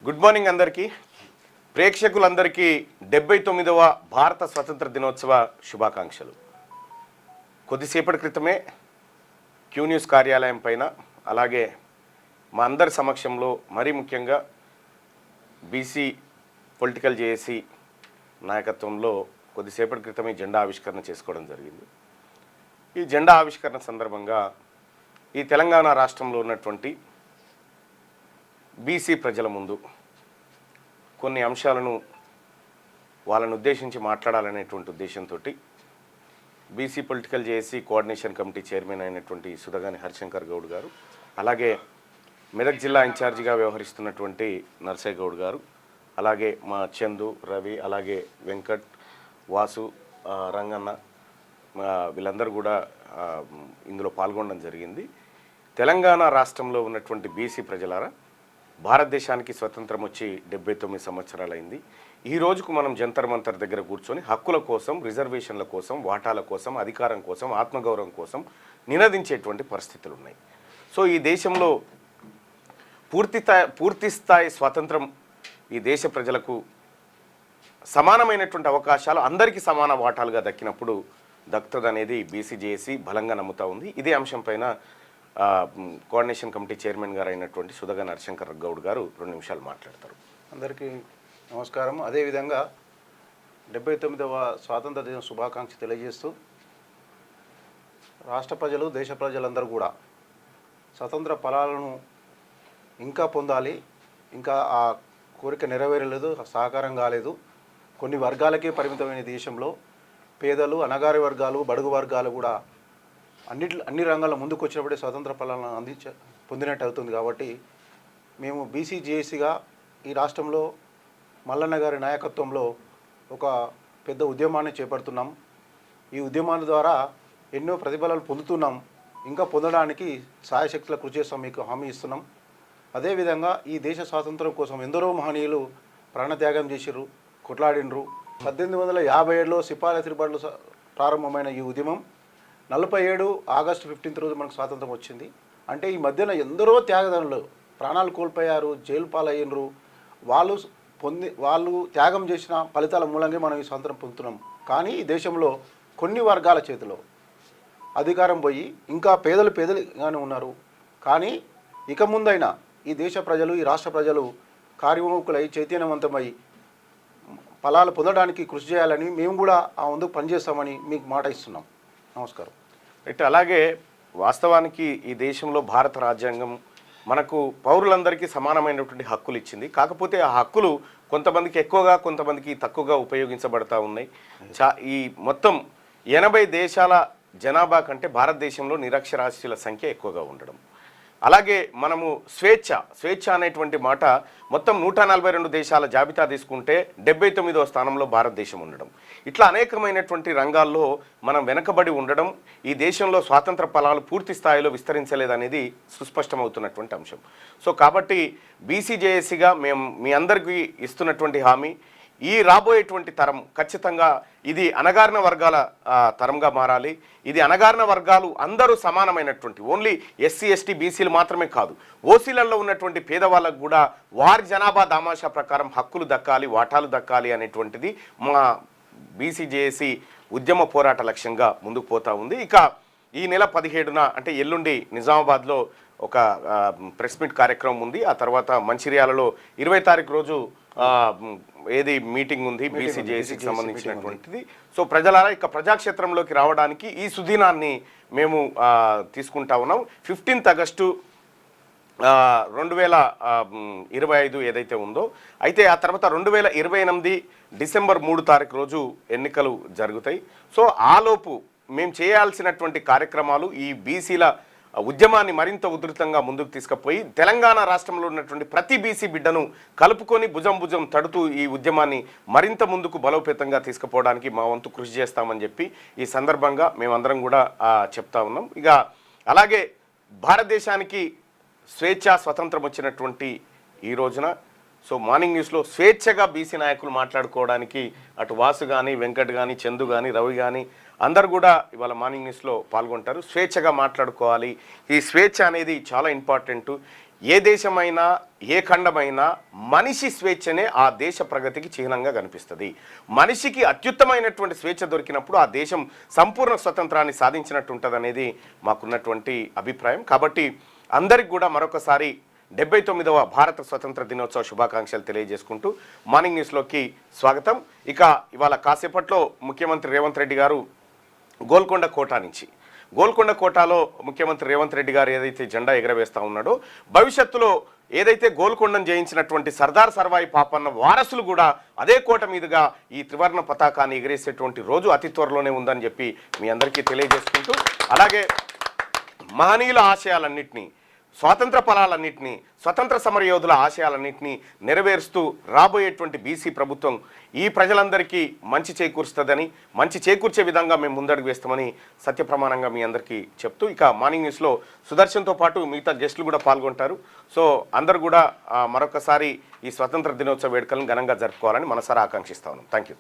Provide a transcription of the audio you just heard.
Good morning అందరికీ. ప్రేక్షకులందరికీ 79వ భారత స్వతంత్ర దినోత్సవ శుభాకాంక్షలు. కొద్దిసేపటి క్రితమే క్యూ న్యూస్ కార్యాలయం పైన అలాగే మా అందరి సమక్షంలో మరీ ముఖ్యంగా బీసీ పొలిటికల్ జేఏసీ నాయకత్వంలో కొద్దిసేపటి క్రితమే జెండా ఆవిష్కరణ చేసుకోవడం జరిగింది. ఈ జెండా ఆవిష్కరణ సందర్భంగా ఈ తెలంగాణ రాష్ట్రంలో ఉన్నటువంటి బీసీ ప్రజల ముందు కొన్ని అంశాలను వాళ్ళను ఉద్దేశించి మాట్లాడాలనేటువంటి ఉద్దేశంతో BC political JAC coordination committee chairman అయినటువంటి సుధగాని హరిశంకర్ గౌడ్ గారు, అలాగే మెదక్ జిల్లా ఇన్ఛార్జిగా వ్యవహరిస్తున్నటువంటి నర్సయ్య గౌడ్ గారు, అలాగే మా చందు, రవి, అలాగే వెంకట్, వాసు, రంగన్న వీళ్ళందరూ కూడా ఇందులో పాల్గొనడం జరిగింది. తెలంగాణ రాష్ట్రంలో ఉన్నటువంటి బీసీ ప్రజలారా, భారతదేశానికి స్వతంత్రం వచ్చి 79 సంవత్సరాలైంది. ఈ రోజుకు మనం జంతర్ మంతర్ దగ్గర కూర్చొని హక్కుల కోసం, రిజర్వేషన్ల కోసం, వాటాల కోసం, అధికారం కోసం, ఆత్మగౌరవం కోసం నినదించేటువంటి పరిస్థితులు ఉన్నాయి. సో ఈ దేశంలో పూర్తి స్థాయి స్వాతంత్రం ఈ దేశ ప్రజలకు సమానమైనటువంటి అవకాశాలు అందరికీ సమాన వాటాలుగా దక్కినప్పుడు దక్కుతుందనేది బీసీ జేఏసీ బలంగా నమ్ముతూ ఉంది. ఇదే అంశం పైన కోఆర్డినేషన్ కమిటీ చైర్మన్ గారు అయినటువంటి సుధగాని హరిశంకర్ గౌడ్ గారు 2 నిమిషాలు మాట్లాడతారు. అందరికీ నమస్కారం. అదేవిధంగా 79వ స్వాతంత్ర దిన శుభాకాంక్ష తెలియజేస్తూ రాష్ట్ర ప్రజలు, దేశ ప్రజలందరూ కూడా స్వతంత్ర ఫలాలను ఇంకా పొందాలి. ఇంకా ఆ కోరిక నెరవేరలేదు, సహకారం కాలేదు. కొన్ని వర్గాలకే పరిమితమైన దేశంలో పేదలు, అణగారి వర్గాలు, బడుగు వర్గాలు కూడా అన్ని రంగాల్లో ముందుకు వచ్చినప్పుడే స్వతంత్ర ఫలాలను పొందినట్టు అవుతుంది. కాబట్టి మేము బీసీ జేఏసీగా ఈ రాష్ట్రంలో మల్లన్న గారి నాయకత్వంలో ఒక పెద్ద ఉద్యమాన్ని చేపడుతున్నాం. ఈ ఉద్యమాల ద్వారా ఎన్నో ప్రతిఫలాలు పొందుతున్నాం. ఇంకా పొందడానికి సాయశక్తుల కృషి చేస్తాం, మీకు హామీ ఇస్తున్నాం. అదేవిధంగా ఈ దేశ స్వాతంత్రం కోసం ఎందరో మహనీయులు ప్రాణత్యాగం చేసిర్రు, కొట్లాడినరు. 1857లో సిపాయిల తిరుగుబాట్లు ప్రారంభమైన ఈ ఉద్యమం 47 ఆగస్టు 15 రోజు మనకు స్వాతంత్రం వచ్చింది. అంటే ఈ మధ్యన ఎందరో త్యాగదానులు ప్రాణాలు కోల్పోయారు, జైలు పాలయ్యినరు. వాళ్ళు త్యాగం చేసిన ఫలితాల మూలంగా మనం ఈ స్వాతంత్రం పొందుతున్నాం. కానీ ఈ దేశంలో కొన్ని వర్గాల చేతిలో అధికారం పోయి ఇంకా పేదలుగానే ఉన్నారు. కానీ ఇక ముందైనా ఈ దేశ ప్రజలు, ఈ రాష్ట్ర ప్రజలు కార్యోన్ముఖులై చైతన్యవంతమై ఫలాలు పొందడానికి కృషి చేయాలని మేము కూడా ఆ ముందుకు పనిచేస్తామని మీకు మాట ఇస్తున్నాం. నమస్కారం. అయితే అలాగే వాస్తవానికి ఈ దేశంలో భారత రాజ్యాంగం మనకు పౌరులందరికీ సమానమైనటువంటి హక్కులు ఇచ్చింది. కాకపోతే ఆ హక్కులు కొంతమందికి ఎక్కువగా, కొంతమందికి తక్కువగా ఉపయోగించబడతా ఉన్నాయి. ఈ మొత్తం 80 దేశాల జనాభా కంటే భారతదేశంలో నిరక్షరాస్యుల సంఖ్య ఎక్కువగా ఉండడం, అలాగే మనము స్వేచ్ఛ అనేటువంటి మాట మొత్తం 142 దేశాల జాబితా తీసుకుంటే 79వ స్థానంలో భారతదేశం ఉండడం, ఇట్లా అనేకమైనటువంటి రంగాల్లో మనం వెనకబడి ఉండడం, ఈ దేశంలో స్వాతంత్ర ఫలాలు పూర్తి స్థాయిలో విస్తరించలేదనేది సుస్పష్టమవుతున్నటువంటి అంశం. సో కాబట్టి బీసీ జేఏసీగా మేము మీ అందరికీ ఇస్తున్నటువంటి హామీ, ఈ రాబోయేటువంటి తరం ఖచ్చితంగా ఇది అణగారిన వర్గాల తరంగా మారాలి. ఇది అణగారిన వర్గాలు అందరూ సమానమైనటువంటి, ఓన్లీ ఎస్సీ, ఎస్టీ, బీసీలు మాత్రమే కాదు, ఓసీలలో ఉన్నటువంటి పేదవాళ్ళకు కూడా వారి జనాభా దామాషా ప్రకారం హక్కులు దక్కాలి, వాటాలు దక్కాలి అనేటువంటిది మా బీసీ జేఏసీ ఉద్యమ పోరాట లక్ష్యంగా ముందుకు పోతా ఉంది. ఇక ఈ నెల 17న అంటే ఎల్లుండి నిజామాబాద్లో ఒక ప్రెస్ మీట్ కార్యక్రమం ఉంది. ఆ తర్వాత మంచిర్యాలలో 20 తారీఖు రోజు ఏది మీటింగ్ ఉంది బీసీ జేఏసీకి సంబంధించినటువంటిది. సో ప్రజలారా ఇక ప్రజాక్షేత్రంలోకి రావడానికి ఈ సుదినాన్ని మేము తీసుకుంటా ఉన్నాం. 15 ఆగస్టు 2025 ఏదైతే ఉందో, అయితే ఆ తర్వాత 2028 డిసెంబర్ 3 తారీఖు రోజు ఎన్నికలు జరుగుతాయి. సో ఆలోపు మేము చేయాల్సినటువంటి కార్యక్రమాలు ఈ బీసీల ఉద్యమాన్ని మరింత ఉధృతంగా ముందుకు తీసుకుపోయి తెలంగాణ రాష్ట్రంలో ఉన్నటువంటి ప్రతి బీసీ బిడ్డను కలుపుకొని భుజం తడుతూ ఈ ఉద్యమాన్ని మరింత ముందుకు బలోపేతంగా తీసుకుపోవడానికి మా వంతు కృషి చేస్తామని చెప్పి ఈ సందర్భంగా మేమందరం కూడా చెప్తా ఉన్నాం. ఇక అలాగే భారతదేశానికి స్వతంత్రం వచ్చినటువంటి ఈ రోజున సో మార్నింగ్ న్యూస్లో స్వేచ్ఛగా బీసీ నాయకులు మాట్లాడుకోవడానికి అటు వాసు కానీ, వెంకట్ కానీ, చందు కానీ, రవి కానీ అందరు కూడా ఇవాళ మార్నింగ్ న్యూస్లో పాల్గొంటారు. స్వేచ్ఛగా మాట్లాడుకోవాలి. ఈ స్వేచ్ఛ అనేది చాలా ఇంపార్టెంటు. ఏ దేశమైనా ఏ ఖండమైనా మనిషి స్వేచ్ఛనే ఆ దేశ ప్రగతికి చిహ్నంగా కనిపిస్తుంది. మనిషికి అత్యుత్తమైనటువంటి స్వేచ్ఛ దొరికినప్పుడు ఆ దేశం సంపూర్ణ స్వతంత్రాన్ని సాధించినట్టు ఉంటుంది అనేది మాకున్నటువంటి అభిప్రాయం. కాబట్టి అందరికి కూడా మరొకసారి 79వ భారత స్వతంత్ర దినోత్సవ శుభాకాంక్షలు తెలియజేసుకుంటూ మార్నింగ్ న్యూస్లోకి స్వాగతం. ఇక ఇవాళ కాసేపట్లో ముఖ్యమంత్రి రేవంత్ రెడ్డి గారు గోల్కొండ కోట నుంచి, గోల్కొండ కోటలో ముఖ్యమంత్రి రేవంత్ రెడ్డి గారు ఏదైతే జెండా ఎగరవేస్తూ ఉన్నాడో, భవిష్యత్తులో ఏదైతే గోల్కొండను జయించినటువంటి సర్దార్ సర్వాయి పాపన్న వారసులు కూడా అదే కోట మీదుగా ఈ త్రివర్ణ పతాకాన్ని ఎగరేసేటువంటి రోజు అతి త్వరలోనే ఉందని చెప్పి మీ అందరికీ తెలియజేసుకుంటూ, అలాగే మహనీయుల ఆశయాలన్నింటినీ, స్వాతంత్ర ఫలాలన్నింటినీ, స్వతంత్ర సమరయోధుల ఆశయాలన్నింటినీ నెరవేరుస్తూ రాబోయేటువంటి బీసీ ప్రభుత్వం ఈ ప్రజలందరికీ మంచి చేకూరుస్తుందని, మంచి చేకూర్చే విధంగా మేము ముందడుగు వేస్తామని సత్యప్రమాణంగా మీ అందరికీ చెప్తూ, ఇక మార్నింగ్ న్యూస్లో సుదర్శన్తో పాటు మిగతా గెస్టులు కూడా పాల్గొంటారు. సో అందరూ కూడా మరొకసారి ఈ స్వతంత్ర దినోత్సవ వేడుకలను ఘనంగా జరుపుకోవాలని మనసారా ఆకాంక్షిస్తా ఉన్నాం. Thank you.